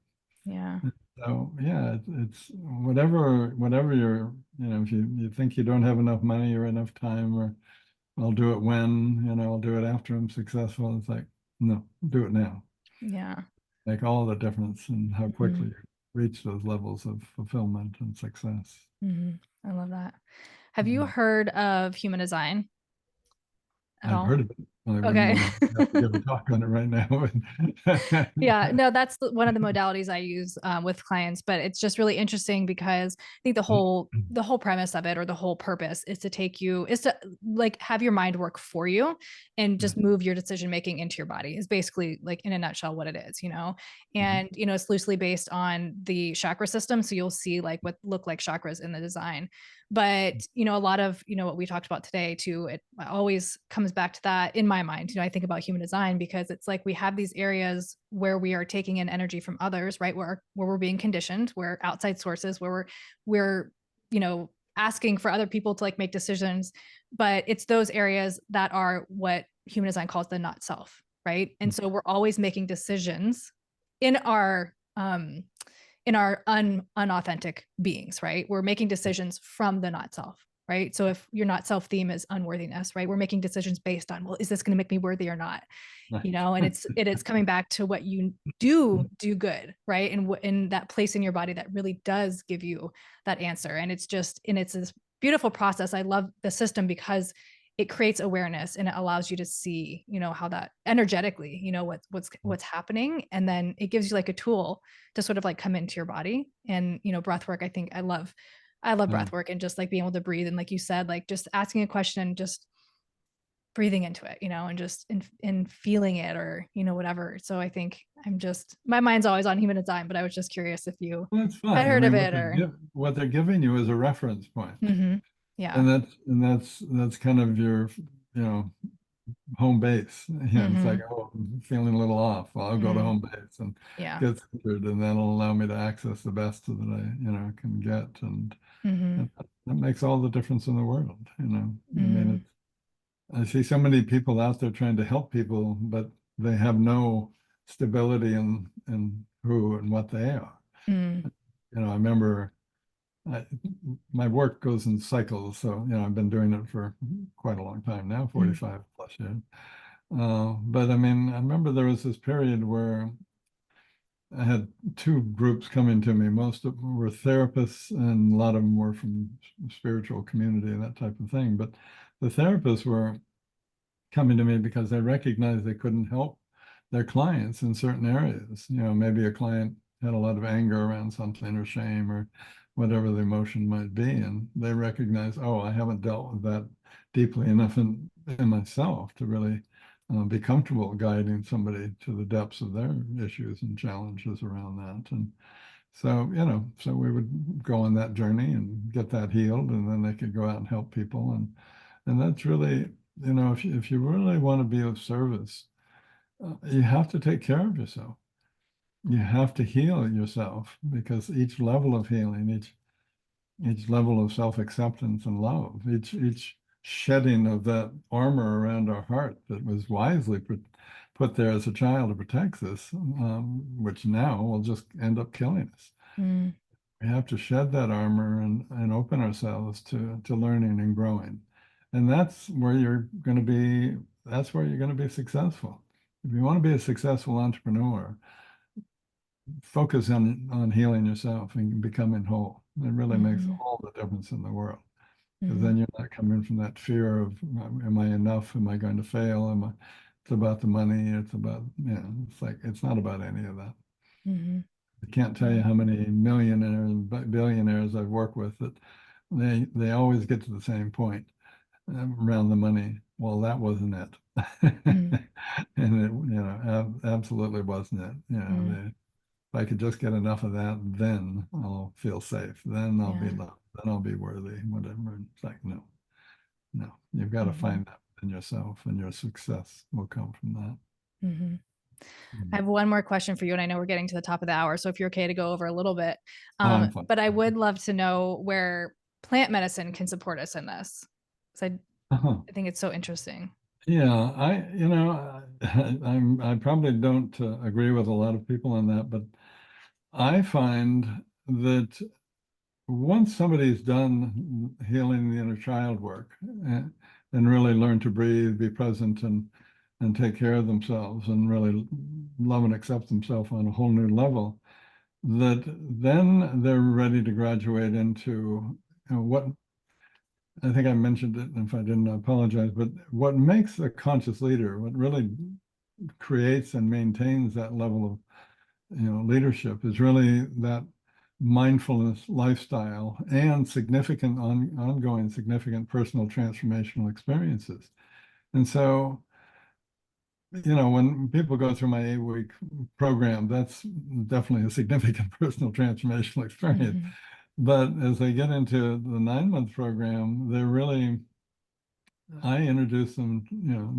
yeah. So yeah, it's whatever you're, if you think you don't have enough money or enough time, or I'll do it when, I'll do it after I'm successful. It's like, no, do it now. Yeah. Make all the difference in how quickly Mm, you reach those levels of fulfillment and success. mhm. I love that. Have you Mm. heard of human design at I've all? heard of it. I wouldn't Okay. want to have to give a talk on it right now. Yeah, no, that's one of the modalities I use with clients, but it's just really interesting because I think the whole premise of it, or the whole purpose, is to like have your mind work for you and just move your decision making into your body, is basically, like, in a nutshell, what it is. And it's loosely based on the chakra system, so you'll see like what look like chakras in the design. But a lot of what we talked about today too, it always comes back to that in my mind. I think about human design because it's like we have these areas where we are taking in energy from others, right? Where we're being conditioned, where outside sources, where we're asking for other people to like make decisions. But it's those areas that are what human design calls the not self, right? And so we're always making decisions in our unauthentic beings, right? We're making decisions from the not self, right? So if your not self theme is unworthiness, right? We're making decisions based on, well, is this going to make me worthy or not? And it's coming back to what you do good, right? And in that place in your body that really does give you that answer. And it's this beautiful process. I love the system because it creates awareness and it allows you to see, how that energetically, what's happening. And then it gives you like a tool to sort of like come into your body. And breath work, I think I love breath work, and just like being able to breathe, and like you said, like just asking a question, just breathing into it, and just in feeling it, or whatever. So I think my mind's always on human design, but I was just curious if you Well, that's had fine. I heard of mean, it, or what they're giving you is a reference point. yeah. And that's kind of your, you know, home base. Yeah, it's like, Hmm. oh, I'm feeling a little off. Well, I'll go to Hmm. home base and Yeah. get centered, and that'll allow me to access the best that I can get. And Hmm. that makes all the difference in the world. I mean, Hmm. I see so many people out there trying to help people, but they have no stability in who and what they are. Hmm. I remember I, my work goes in cycles. So, I've been doing it for quite a long time now, Hmm. 45 plus years. But I mean, I remember there was this period where I had two groups coming to me. Most of them were therapists, and a lot of them were from spiritual community and that type of thing. But the therapists were coming to me because they recognized they couldn't help their clients in certain areas. Maybe a client had a lot of anger around something, or shame, or whatever the emotion might be. And they recognize, oh, I haven't dealt with that deeply enough in myself to really be comfortable guiding somebody to the depths of their issues and challenges around that. And so we would go on that journey and get that healed, and then they could go out and help people. And that's really, if you really want to be of service, you have to take care of yourself. you have to heal yourself, because each level of healing, each level of self-acceptance and love, each shedding of that armor around our heart that was wisely put there as a child to protect us, which now will just end up killing us. Mm. We have to shed that armor and open ourselves to learning and growing. And that's where you're going to be, that's where you're going to be successful. If you want to be a successful entrepreneur, focus on healing yourself and becoming whole. It really makes Mm-hmm. all the difference in the world. Because Mm-hmm. then you're not coming from that fear of, am I enough? Am I going to fail? It's about the money. It's about, it's like, it's not about any of that. Mm-hmm. I can't tell you Yeah. how many millionaires and billionaires I've worked with that they always get to the same point around the money. Well, that wasn't it. Mm-hmm. And it, absolutely wasn't it. If I could just get enough of that, then I'll feel safe. Then I'll be Yeah. loved. Then I'll be worthy, whatever. It's like, no, no, you've got to Mm-hmm. find that in yourself, and your success will come from that. Mm-hmm. I Mm. have one more question for you, and I know we're getting to the top of the hour, so if you're okay to go over a little bit, I'm fine. but I would love to know where plant medicine can support us in this, because Uh-huh. I think it's so interesting. Yeah, I probably don't agree with a lot of people on that, but I find that once somebody's done healing the inner child work, and really learn to breathe, be present, and take care of themselves, and really love and accept themselves on a whole new level, that then they're ready to graduate into, what I think I mentioned it, and if I didn't, I apologize, but what makes a conscious leader, what really creates and maintains that level of leadership, is really that mindfulness lifestyle and ongoing significant personal transformational experiences. And so, when people go through my 8-week program, that's definitely a significant personal transformational experience. Mm-hmm. But as they get into the 9-month program, I introduce them,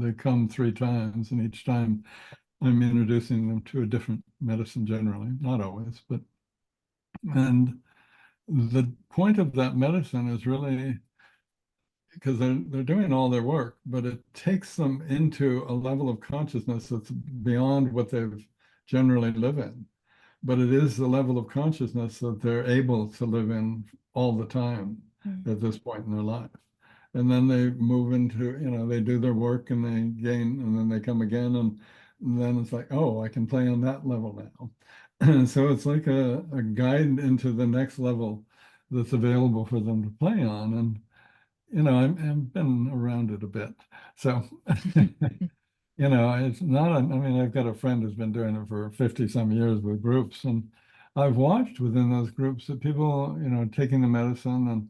they come 3 times, and each time I'm introducing them to a different medicine, generally, not always, and the point of that medicine is really because they're doing all their work, but it takes them into a level of consciousness that's beyond what they've generally live in. But it is the level of consciousness that they're able to live in all the time Mm-hmm. at this point in their life. And then they move into, they do their work and they gain, and then they come again, and then it's like, oh, I can play on that level now. And so it's like a guide into the next level that's available for them to play on. And I've been around it a bit. So, it's not, I mean, I've got a friend who's been doing it for 50 some years with groups. And I've watched within those groups that people, taking the medicine,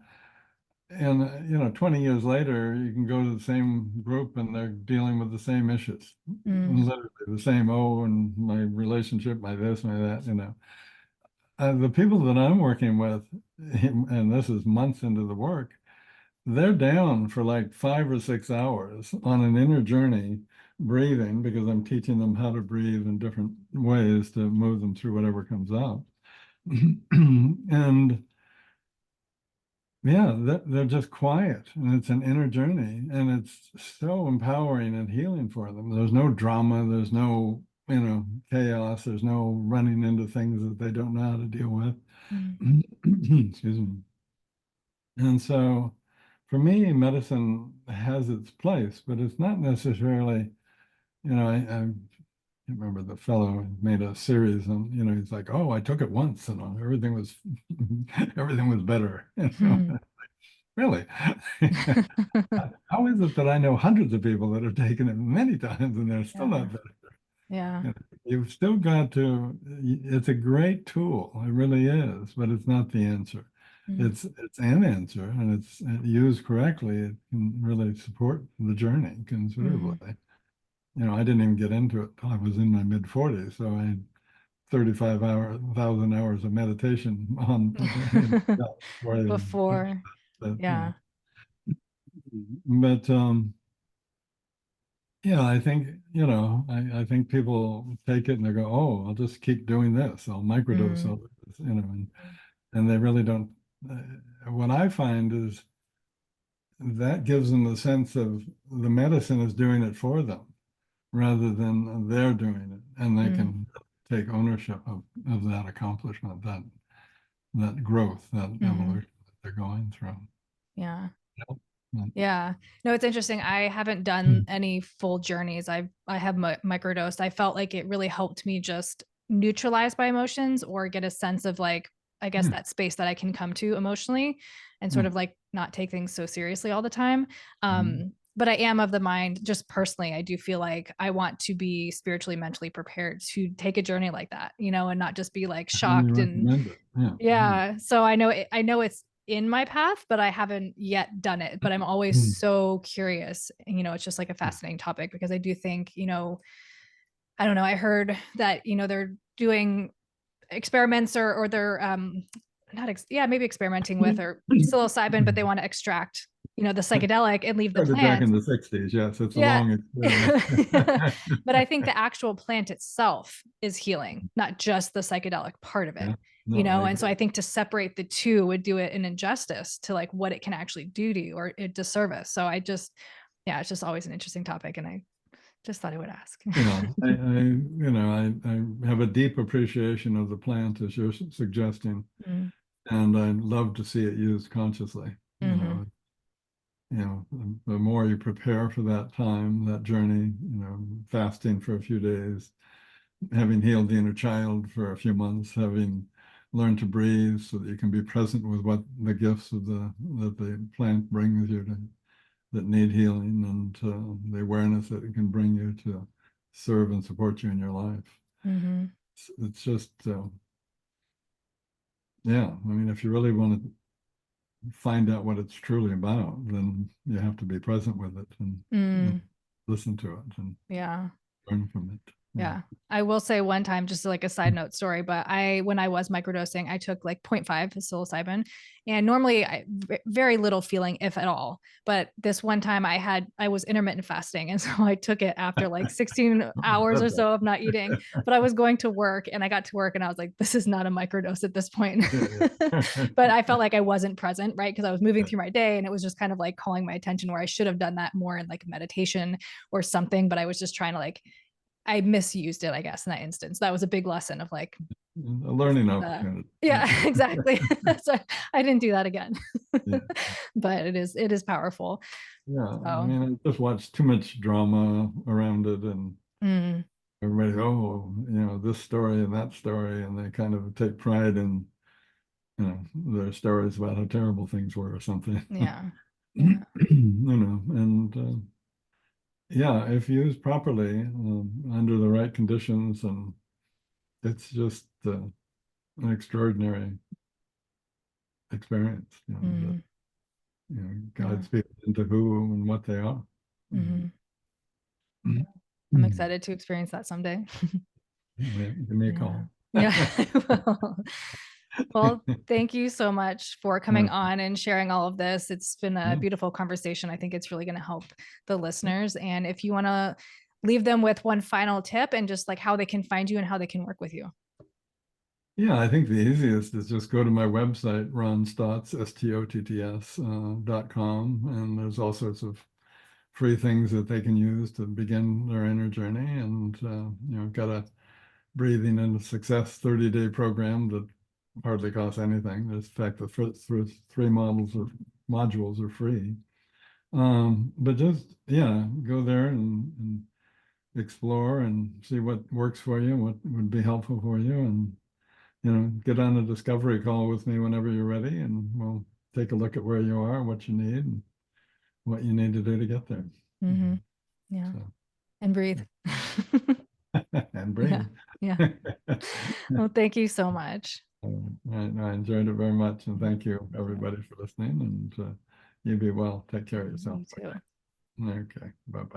and 20 years later, you can go to the same group and they're dealing with the same issues, Mm-hmm. literally the same, oh, and my relationship, my this, my that, the people that I'm working with, and this is months into the work, they're down for like 5 or 6 hours on an inner journey, breathing, because I'm teaching them how to breathe in different ways to move them through whatever comes up. And yeah, they're just quiet, and it's an inner journey, and it's so empowering and healing for them. There's no drama, there's no, chaos, there's no running into things that they don't know how to deal with. Excuse me. And so for me, medicine has its place, but it's not necessarily, I can't remember, the fellow who made a series, and he's like, oh, I took it once and everything was everything was better. Mm-hmm. Really? How is it that I know hundreds of people that have taken it many times and they're still Yeah. not better? Yeah. You've still got to, it's a great tool. It really is, but it's not the answer. Mm-hmm. It's an answer, and it's used correctly. It can really support the journey considerably. I didn't even get into it till I was in my mid 40s. So I had 1,000 hours of meditation on, Mm-hmm. before I even finished Before. that, Yeah. But Yeah, I think, I think people take it and they go, oh, I'll just keep doing this. I'll microdose, Mm, I'll, and they really don't. What I find is that gives them the sense of the medicine is doing it for them rather than they're doing it. And they mm, can take ownership of that accomplishment, that growth, that mhm. evolution that they're going through. Yeah. Yeah. Yeah. No, it's interesting. I haven't done any full journeys. I have microdosed. I felt like it really helped me just neutralize my emotions or get a sense of like, I guess Yeah. that space that I can come to emotionally and Yeah. sort of like not take things so seriously all the time. Mhm. But I am of the mind, just personally, I do feel like I want to be spiritually, mentally prepared to take a journey like that, and not just be like Highly shocked and recommend it. Yeah. Yeah. yeah. So I know it's in my path, but I haven't yet done it. But I'm always Mm. so curious. It's just like a fascinating topic because I do think, I don't know, I heard that, they're doing experiments or they're not yeah, maybe experimenting with or psilocybin, but they want to extract, the psychedelic and leave the Started back plant. in the 60s. Yes, it's a Yeah. long experiment. But I think the actual plant itself is healing, not just the psychedelic part of it, Yeah, no, I and so agree. I think to separate the two would do it an injustice to like what it can actually do to you or a disservice. So yeah, it's just always an interesting topic. And I just thought I would ask. I have a deep appreciation of the plant as you're suggesting, Mm, and I love to see it used consciously. mhm, The more you prepare for that time, that journey, fasting for a few days, having healed the inner child for a few months, having learned to breathe so that you can be present with what the gifts that the plant brings you that need healing, and the awareness that it can bring you to serve and support you in your life. mhm, It's just, yeah, I mean, if you really want to find out what it's truly about, then you have to be present with it and mm, listen to it and yeah. learn from it. Yeah. Yeah. I will say one time, just like a side note story, but when I was microdosing, I took like 0.5 psilocybin and normally very little feeling, if at all. But this one time I was intermittent fasting. And so I took it after like 16 hours or Love so of not eating, but I was going to work and I got to work and I was like, this is not a microdose at this point. that. But I felt like I wasn't present, right? Because I was moving through my day and it was just kind of like calling my attention where I should have done that more in like meditation or something. But I was just trying to like, I misused it, I guess, in that instance. That was a big lesson of like, A learning uh, opportunity. Yeah. yeah, exactly. So I didn't do that again. Yeah. But it is powerful. Yeah. I So, mean, I just watched too much drama around it, and mm, everybody, oh, this story and that story, and they kind of take pride in, their stories about how terrible things were or something. yeah, yeah, And yeah, if used properly, under the right conditions, and it's just an extraordinary experience, that mm, yeah, guides people into who and what they are. hmm. Mhm. I'm excited to experience that someday. Yeah, give me a Yeah, call. yeah, I will. Well, thank you so much for coming Uh, on and sharing all of this. It's been a yeah. beautiful conversation. I think it's really going to help the listeners. And if you want to leave them with one final tip and just like how they can find you and how they can work with you. Yeah, I think the easiest is just go to my website, Ron Stotts, Stotts, .com, and there's all sorts of free things that they can use to begin their inner journey. And got a breathing and success 30-day program that hardly costs anything. There's, in fact, the first three modules are free. But just, yeah, go there and explore and see what works for you, what would be helpful for you, and get on a discovery call with me whenever you're ready, and we'll take a look at where you are, what you need, and what you need to do to get there. Mm-hmm. Yeah. So, And breathe. and Yeah. breathe. Yeah. Well, thank you so much. I enjoyed it very much, and thank you Yeah. everybody for listening. And you be well. Take care of yourself. You too. Okay. Bye bye.